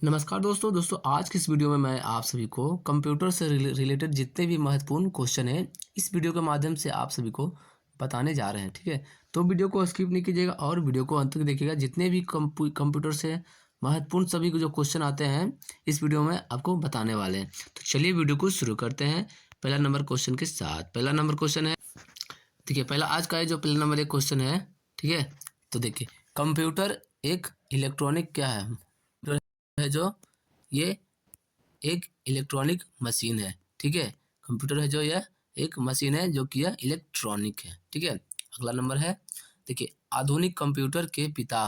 नमस्कार दोस्तों आज की इस वीडियो में मैं आप सभी को कंप्यूटर से रिलेटेड जितने भी महत्वपूर्ण क्वेश्चन हैं इस वीडियो के माध्यम से आप सभी को बताने जा रहे हैं। ठीक है, तो वीडियो को स्किप नहीं कीजिएगा और वीडियो को अंत तक देखिएगा। जितने भी कंप्यूटर से महत्वपूर्ण सभी जो क्वेश्चन आते हैं इस वीडियो में आपको बताने वाले हैं। तो चलिए वीडियो को शुरू करते हैं पहला नंबर क्वेश्चन के साथ। पहला नंबर क्वेश्चन है, देखिए पहला आज का है जो पहला नंबर एक क्वेश्चन है। ठीक है, तो देखिए कंप्यूटर एक इलेक्ट्रॉनिक क्या है जो ये एक इलेक्ट्रॉनिक मशीन है। ठीक है, कंप्यूटर है जो यह एक मशीन है जो कि यह इलेक्ट्रॉनिक है। ठीक है, अगला नंबर है, देखिए आधुनिक कंप्यूटर के पिता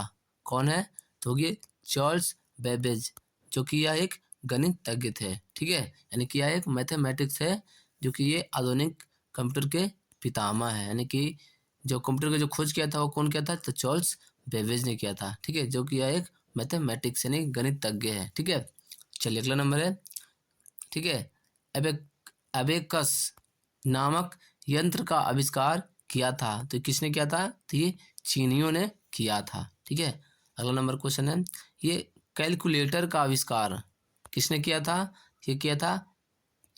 कौन है? तो ये चार्ल्स बेबेज, जो कि यह एक गणितज्ञ थे। ठीक है, यानी कि यह एक मैथमेटिक्स है जो कि ये आधुनिक कंप्यूटर के पितामह है। यानी कि जो कंप्यूटर का जो खोज किया था वो कौन किया था? तो चार्ल्स बेबेज ने किया था। ठीक है, जो कि यह एक मैथमेटिक्स यानी गणितज्ञ है। ठीक है, चलिए अगला नंबर है, ठीक है, एबेकस नामक यंत्र का आविष्कार किया था। तो किसने किया था? तो ये चीनियों ने किया था। ठीक है, अगला नंबर क्वेश्चन है, ये कैलकुलेटर का आविष्कार किसने किया था? ये किया था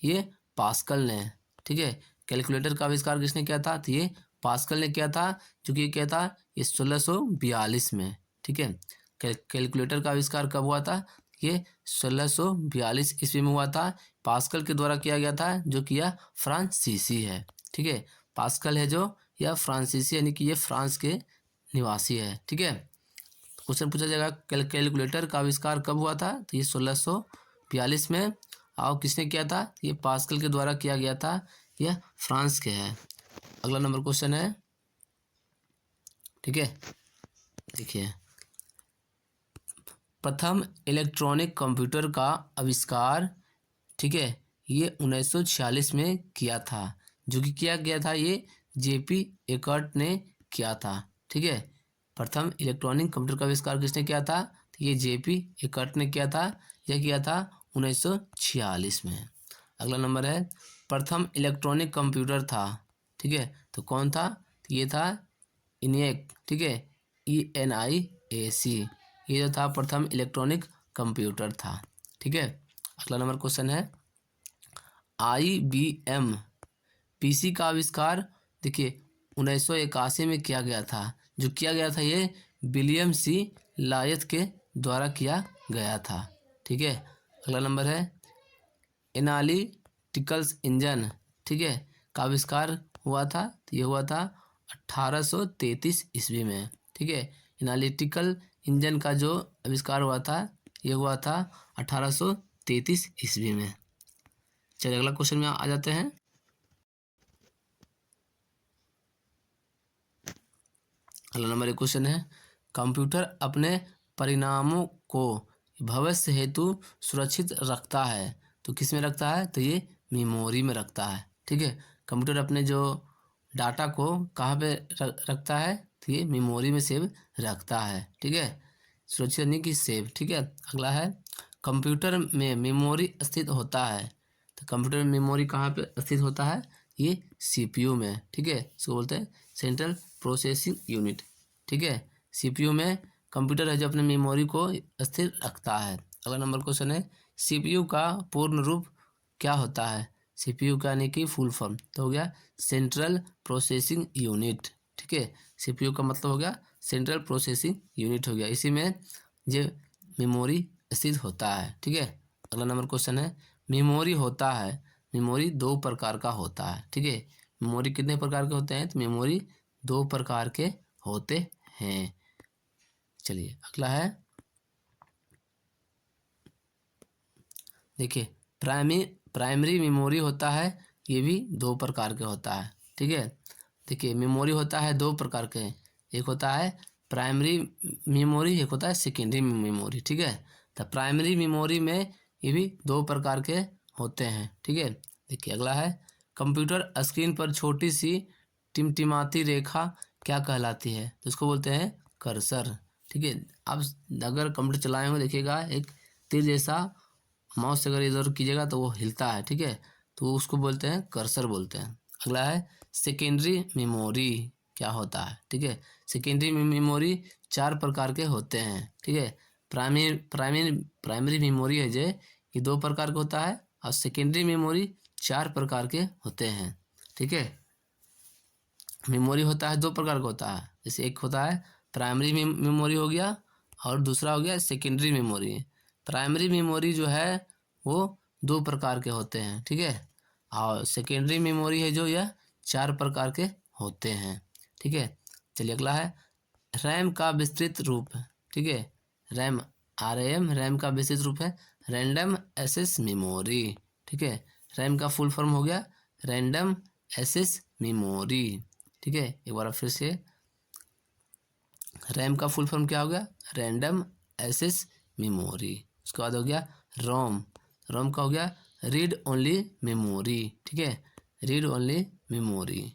ये पास्कल ने। ठीक है, कैलकुलेटर का आविष्कार किसने किया था? तो ये पास्कल ने किया था, जो कि किया था ये 1642 में। ठीक है, कैलकुलेटर का आविष्कार कब हुआ था? ये 1642 ईस्वी में हुआ था। पास्कल के द्वारा किया गया था, जो कि यह फ्रांसीसी है। ठीक है, पास्कल है जो यह फ्रांसीसी यानी कि ये फ्रांस के निवासी है। ठीक है, क्वेश्चन पूछा जाएगा कैलकुलेटर का आविष्कार कब हुआ था? तो ये 1642 में। और किसने किया था? ये पास्कल के द्वारा किया गया था। यह फ्रांस के है। अगला नंबर क्वेश्चन है, ठीक है, देखिए प्रथम इलेक्ट्रॉनिक कंप्यूटर का आविष्कार, ठीक है, ये 1946 में किया था। जो कि किया गया था ये जेपी एकर्ट ने किया था। ठीक है, प्रथम इलेक्ट्रॉनिक कंप्यूटर का आविष्कार किसने किया था? तो ये जेपी एकर्ट ने किया था। यह किया था 1946 में। अगला नंबर है, प्रथम इलेक्ट्रॉनिक कंप्यूटर था, ठीक है, तो कौन था? तो ये था इनिएक। ठीक है, ENIAC, ये जो था प्रथम इलेक्ट्रॉनिक कंप्यूटर था। ठीक है, अगला नंबर क्वेश्चन है, IBM PC का आविष्कार, देखिए 1981 में किया गया था। जो किया गया था ये विलियम सी लायथ के द्वारा किया गया था। ठीक है, अगला नंबर है, एनालिटिकल्स इंजन, ठीक है, का आविष्कार हुआ था। तो ये हुआ था 1833 ईस्वी में। ठीक है, एनालिटिकल इंजन का जो आविष्कार हुआ था ये हुआ था 1833 ईस्वी में। चलिए अगला क्वेश्चन में आ जाते हैं। अगला नंबर एक क्वेश्चन है, कंप्यूटर अपने परिणामों को भविष्य हेतु सुरक्षित रखता है। तो किस में रखता है? तो ये मेमोरी में रखता है। ठीक है, कंप्यूटर अपने जो डाटा को कहाँ पे रखता है? तो ये मेमोरी में सेव रखता है। ठीक है, सुरक्षित नहीं कि सेव। ठीक है, अगला है, कंप्यूटर में मेमोरी स्थित होता है। तो कंप्यूटर में मेमोरी कहाँ पे स्थित होता है? ये CPU में। ठीक है, इसको बोलते हैं सेंट्रल प्रोसेसिंग यूनिट। ठीक है, CPU में कंप्यूटर है जो अपने मेमोरी को स्थिर रखता है। अगला नंबर क्वेश्चन है, CPU का पूर्ण रूप क्या होता है? CPU का यानी कि फुल फॉर्म तो हो गया सेंट्रल प्रोसेसिंग यूनिट। ठीक है, CPU का मतलब हो गया सेंट्रल प्रोसेसिंग यूनिट हो गया, इसी में जो मेमोरी स्थित होता है। ठीक है, अगला नंबर क्वेश्चन है, मेमोरी होता है, मेमोरी दो प्रकार का होता है। ठीक है, मेमोरी कितने प्रकार के होते हैं? तो मेमोरी दो प्रकार के होते हैं। चलिए अगला है, देखिए प्राइमरी मेमोरी होता है, ये भी दो प्रकार के होता है। ठीक है, देखिए मेमोरी होता है दो प्रकार के, एक होता है प्राइमरी मेमोरी, एक होता है सेकेंडरी मेमोरी। ठीक है, तो प्राइमरी मेमोरी में ये भी दो प्रकार के होते हैं। ठीक है, देखिए अगला है, कंप्यूटर स्क्रीन पर छोटी सी टिमटिमाती रेखा क्या कहलाती है? तो इसको बोलते हैं कर्सर। ठीक है, आप अगर कंप्यूटर चलाए हो देखिएगा एक तीर जैसा माउस से अगर इधर कीजिएगा तो वो हिलता है। ठीक है, तो उसको बोलते हैं कर्सर बोलते हैं। अगला है, सेकेंडरी मेमोरी क्या होता है? ठीक है, सेकेंडरी मेमोरी चार प्रकार के होते हैं। ठीक है, प्राइमरी मेमोरी है जो ये 2 प्रकार का होता है और सेकेंडरी मेमोरी 4 प्रकार के होते हैं। ठीक है, मेमोरी होता है 2 प्रकार का होता है, जैसे एक होता है प्राइमरी मेमोरी हो गया और दूसरा हो गया सेकेंडरी मेमोरी। प्राइमरी मेमोरी जो है वो 2 प्रकार के होते हैं। ठीक है, और सेकेंडरी मेमोरी है जो यह 4 प्रकार के होते हैं। ठीक है, चलिए अगला है रैम का विस्तृत रूप। ठीक है, रैम रैम का विस्तृत रूप है रैंडम एक्सेस मेमोरी। ठीक है, रैम का फुल फॉर्म हो गया रैंडम एक्सेस मेमोरी। ठीक है, एक बार फिर से रैम का फुल फॉर्म क्या हो गया रैंडम एक्सेस मेमोरी। उसके बाद हो गया रोम, रोम का हो गया रीड ओनली मेमोरी। ठीक है, रीड ओनली मेमोरी।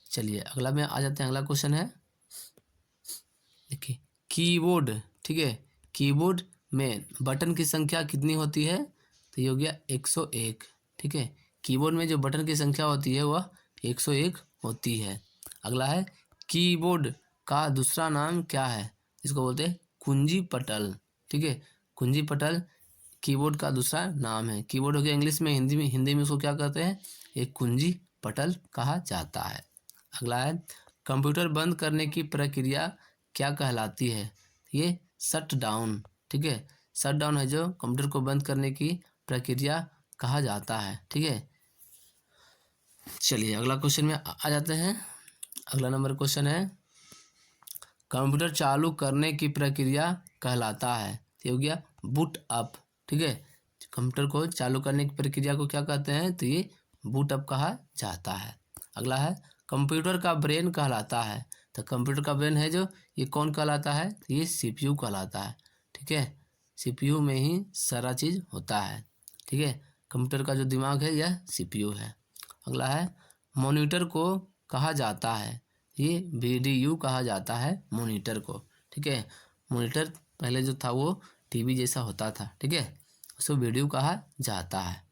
चलिए अगला में आ जाते हैं, अगला क्वेश्चन है देखिए कीबोर्ड। ठीक है, कीबोर्ड में बटन की संख्या कितनी होती है, तो ये हो गया 101। ठीक है, कीबोर्ड में जो बटन की संख्या होती है वह 101 होती है। अगला है कीबोर्ड का दूसरा नाम क्या है, इसको बोलते हैं कुंजी पटल। ठीक है, कुंजी पटल कीबोर्ड का दूसरा नाम है। कीबोर्ड हो गया इंग्लिश में, हिंदी में उसको क्या कहते हैं, एक कुंजी पटल कहा जाता है। अगला है कंप्यूटर बंद करने की प्रक्रिया क्या कहलाती है, ये शट डाउन। ठीक है, शट डाउन है जो कंप्यूटर को बंद करने की प्रक्रिया कहा जाता है। ठीक है, चलिए अगला क्वेश्चन में आ जाते हैं। अगला नंबर क्वेश्चन है कंप्यूटर चालू करने की प्रक्रिया कहलाता है, ये हो गया बूट अप। ठीक है, कंप्यूटर को चालू करने की प्रक्रिया को क्या कहते हैं, तो ये बूट अप कहा जाता है। अगला है कंप्यूटर का ब्रेन कहलाता है, तो कंप्यूटर का ब्रेन है जो ये कौन कहलाता है, तो ये सीपीयू कहलाता है। ठीक है, सीपीयू में ही सारा चीज़ होता है। ठीक है, कंप्यूटर का जो दिमाग है यह सीपीयू है। अगला है मॉनिटर को कहा जाता है, ये वीडीयू कहा जाता है मॉनिटर को। ठीक है, मॉनिटर पहले जो था वो टीवी जैसा होता था। ठीक है, उसको वीडियो कहा जाता है।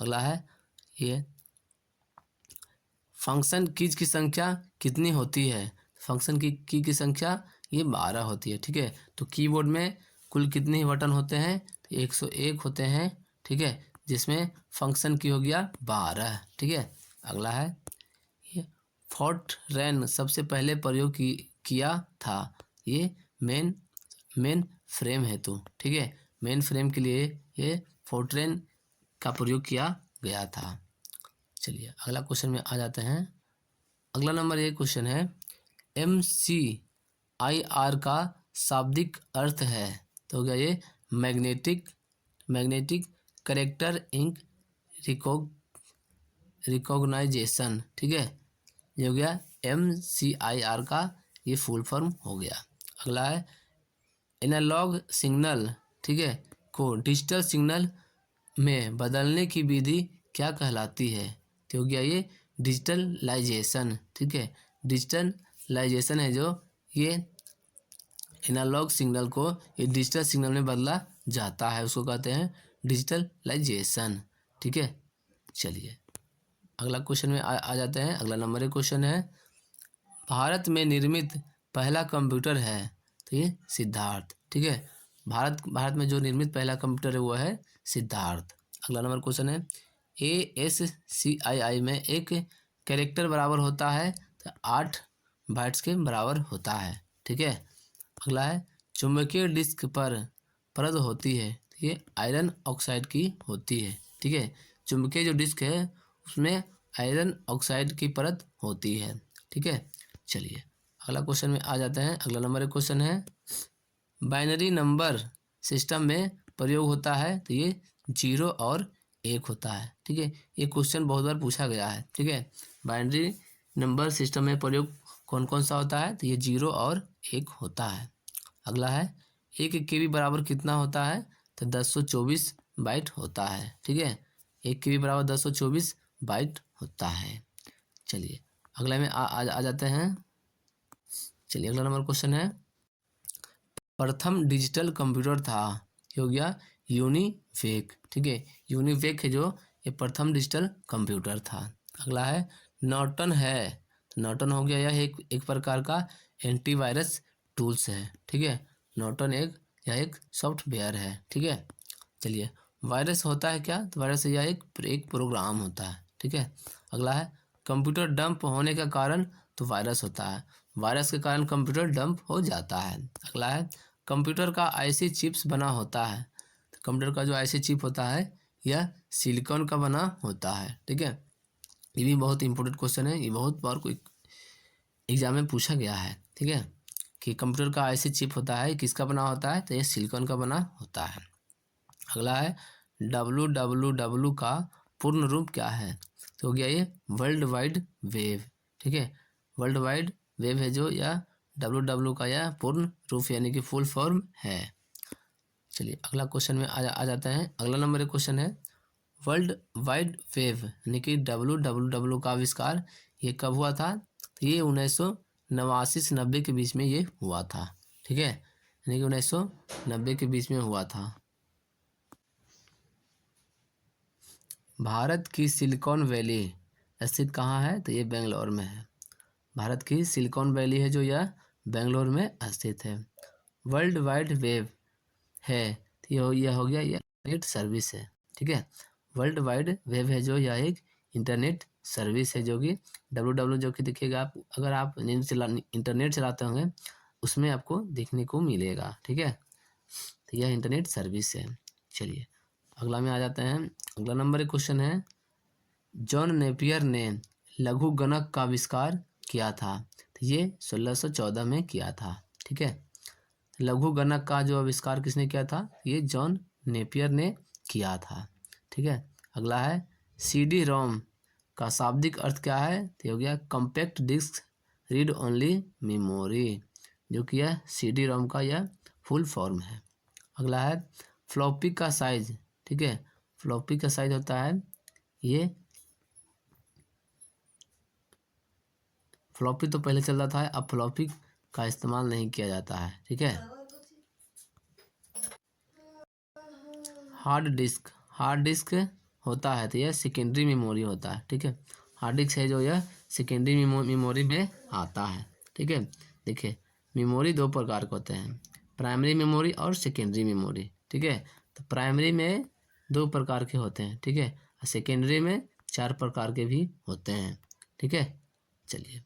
अगला है ये फंक्शन कीज की संख्या कितनी होती है, फंक्शन की संख्या ये 12 होती है। ठीक है, तो कीबोर्ड में कुल कितने बटन होते हैं, तो 101 होते हैं। ठीक है, जिसमें फंक्शन की हो गया 12। ठीक है, अगला है ये फोर्ट्रैन सबसे पहले प्रयोग किया था, ये मेन फ्रेम हेतु। ठीक है, मेन फ्रेम के लिए ये फोर्ट्रैन का प्रयोग किया गया था। चलिए अगला क्वेश्चन में आ जाते हैं। अगला नंबर एक क्वेश्चन है MCIR का शाब्दिक अर्थ है, तो हो गया ये मैग्नेटिक कैरेक्टर इंक रिकॉग्नाइजेशन। ठीक है, ये हो गया MCIR का ये फुल फॉर्म हो गया। अगला है एनालॉग सिग्नल, ठीक है, को डिजिटल सिग्नल में बदलने की विधि क्या कहलाती है, तो हो गया ये डिजिटलाइजेशन। ठीक है, डिजिटलाइजेशन है जो ये एनालॉग सिग्नल को ये डिजिटल सिग्नल में बदला जाता है, उसको कहते हैं डिजिटलाइजेशन। ठीक है, चलिए अगला क्वेश्चन में आ जाते हैं। अगला नंबर एक क्वेश्चन है भारत में निर्मित पहला कंप्यूटर है, तो ये सिद्धार्थ। ठीक है, भारत में जो निर्मित पहला कंप्यूटर है वो है सिद्धार्थ। अगला नंबर क्वेश्चन है ASCII में एक कैरेक्टर बराबर होता है, तो 8 बाइट्स के बराबर होता है। ठीक है, अगला है चुंबकीय डिस्क पर परत होती है, तो ये आयरन ऑक्साइड की होती है। ठीक है, चुंबकीय जो डिस्क है उसमें आयरन ऑक्साइड की परत होती है। ठीक है, चलिए अगला क्वेश्चन में आ जाते हैं। अगला नंबर एक क्वेश्चन है बाइनरी नंबर सिस्टम में प्रयोग होता है, तो ये 0 और 1 होता है। ठीक है, ये क्वेश्चन बहुत बार पूछा गया है। ठीक है, बाइनरी नंबर सिस्टम में प्रयोग कौन कौन सा होता है, तो ये 0 और 1 होता है। अगला है 1 KB बराबर कितना होता है, तो 1024 बाइट होता है। ठीक है, 1 KB बराबर 1024 बाइट होता है। चलिए अगला में आ जाते हैं। चलिए अगला नंबर क्वेश्चन है प्रथम डिजिटल कंप्यूटर था, ये हो गया यूनिवेक। ठीक है, यूनिवेक है जो ये प्रथम डिजिटल कंप्यूटर था। अगला है नॉर्टन है, नॉर्टन हो गया यह एक प्रकार का एंटीवायरस टूल्स है। ठीक है, नॉर्टन एक यह एक सॉफ्टवेयर है, ठीक है। चलिए, वायरस होता है क्या? तो वायरस यह एक प्रोग्राम होता है, ठीक है। अगला है कंप्यूटर डंप होने का कारण, तो वायरस होता है, वायरस के कारण कंप्यूटर डंप हो जाता है। अगला है कंप्यूटर का आईसी चिप्स बना होता है, तो कंप्यूटर का जो आईसी चिप होता है यह सिलिकॉन का बना होता है, ठीक है। ये भी बहुत इंपॉर्टेंट क्वेश्चन है, ये बहुत बार कोई एग्जाम में पूछा गया है, ठीक है, कि कंप्यूटर का आईसी चिप होता है किसका बना होता है, तो ये सिलिकॉन का बना होता है। अगला है WWW का पूर्ण रूप क्या है? तो हो गया ये वर्ल्ड वाइड वेव, ठीक है। वर्ल्ड वाइड वेव है जो, या WWW का यह पूर्ण रूप यानी कि फुल फॉर्म है। चलिए अगला क्वेश्चन में आ जाते हैं। अगला नंबर एक क्वेश्चन है वर्ल्ड वाइड वेव यानी कि WWW का आविष्कार ये कब हुआ था? तो ये 1989 से 90 के बीच में ये हुआ था, ठीक है, यानी कि 1990 के बीच में हुआ था। भारत की सिलिकॉन वैली स्थित कहाँ है? तो ये बेंगलोर में है। भारत की सिलिकॉन वैली है जो यह बेंगलोर में स्थित है। वर्ल्ड वाइड वेब है तो यह हो गया, यह इंटरनेट सर्विस है, ठीक है। वर्ल्ड वाइड वेब है जो यह एक इंटरनेट सर्विस है, जो कि WWW जो कि देखिएगा आप, अगर आप इंटरनेट चलाते होंगे उसमें आपको देखने को मिलेगा, ठीक है। तो यह इंटरनेट सर्विस है। चलिए अगला में आ जाते हैं। अगला नंबर एक क्वेश्चन है जॉन नेपियर ने लघु गणक का आविष्कार किया था, तो ये 1614 में किया था, ठीक है। लघु गणक का जो आविष्कार किसने किया था? ये जॉन नेपियर ने किया था, ठीक है। अगला है CD रोम का शाब्दिक अर्थ क्या है? तो हो गया compact disc read only memory, जो कि यह CD रोम का यह फुल फॉर्म है। अगला है फ्लॉपी का साइज, ठीक है। फ्लॉपी का साइज होता है ये, फ्लॉपी तो पहले चल रहा था, अब फ्लॉपी का इस्तेमाल नहीं किया जाता है, ठीक है। हार्ड डिस्क होता है तो यह सेकेंडरी मेमोरी होता है, ठीक है। हार्ड डिस्क है जो यह सेकेंडरी मेमोरी में आता है, ठीक है। देखिए मेमोरी दो प्रकार के होते हैं, प्राइमरी मेमोरी और सेकेंडरी मेमोरी, ठीक है। तो प्राइमरी में दो प्रकार के होते हैं, ठीक है, और सेकेंडरी में 4 प्रकार के भी होते हैं, ठीक है। चलिए